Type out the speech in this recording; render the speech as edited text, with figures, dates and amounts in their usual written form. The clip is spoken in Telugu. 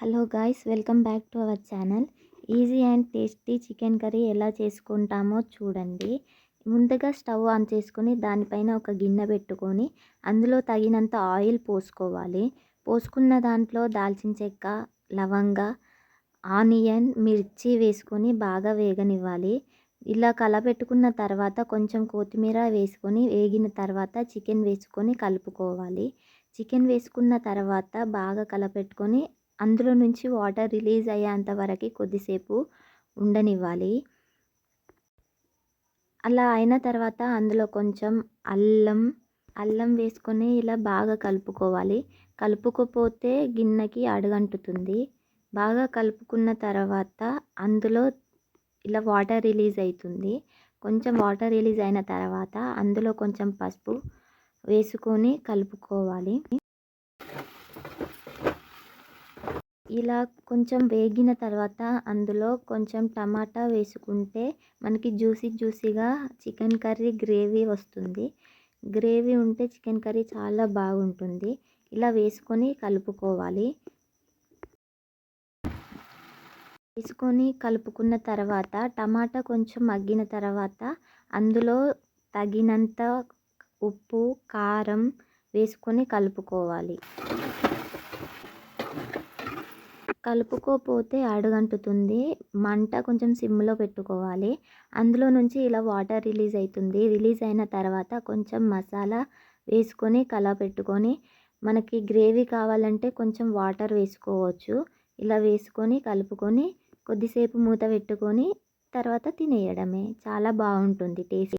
Hello guys, welcome back to our channel. Easy and tasty chicken curry ఎలా చేసుకుంటామో చూడండి. ముందుగా స్టవ్ ఆన్ చేసుకొని దానిపైన ఒక గిన్నె పెట్టుకొని అందులో తగినంత ఆయిల్ పోసుకోవాలి. పోసుకున్న దాంట్లో దాల్చిన చెక్క, లవంగ, ఆనియన్, మిర్చి వేసుకొని బాగా వేగనివ్వాలి. ఇలా కలపెట్టుకున్న తర్వాత కొంచెం కొత్తిమీర వేసుకొని వేగిన తర్వాత చికెన్ వేసుకొని కలుపుకోవాలి. చికెన్ వేసుకున్న తర్వాత బాగా కలపెట్టుకొని అందులో నుంచి వాటర్ రిలీజ్ అయ్యేంత వరకు కొద్దిసేపు ఉండనివ్వాలి. అలా అయిన తర్వాత అందులో కొంచెం అల్లం వేసుకొని ఇలా బాగా కలుపుకోవాలి. కలుపుకోపోతే గిన్నెకి అడుగంటుతుంది. బాగా కలుపుకున్న తర్వాత అందులో ఇలా వాటర్ రిలీజ్ అవుతుంది. కొంచెం వాటర్ రిలీజ్ అయిన తర్వాత అందులో కొంచెం పసుపు వేసుకొని కలుపుకోవాలి. ఇలా కొంచెం వేగిన తర్వాత అందులో కొంచెం టమాటా వేసుకుంటే మనకి జ్యూసీగా చికెన్ కర్రీ గ్రేవీ వస్తుంది. గ్రేవీ ఉంటే చికెన్ కర్రీ చాలా బాగుంటుంది. ఇలా వేసుకొని కలుపుకోవాలి. వేసుకొని కలుపుకున్న తర్వాత టమాటా కొంచెం మగ్గిన తర్వాత అందులో తగినంత ఉప్పు, కారం వేసుకొని కలుపుకోవాలి. కలుపుకోపోతే అడుగంటుతుంది. మంట కొంచెం సిమ్లో పెట్టుకోవాలి. అందులో నుంచి ఇలా వాటర్ రిలీజ్ అవుతుంది. రిలీజ్ అయిన తర్వాత కొంచెం మసాలా వేసుకొని కలపెట్టుకొని మనకి గ్రేవీ కావాలంటే కొంచెం వాటర్ వేసుకోవచ్చు. ఇలా వేసుకొని కలుపుకొని కొద్దిసేపు మూత పెట్టుకొని తర్వాత తినేయడమే. చాలా బాగుంటుంది టేస్ట్.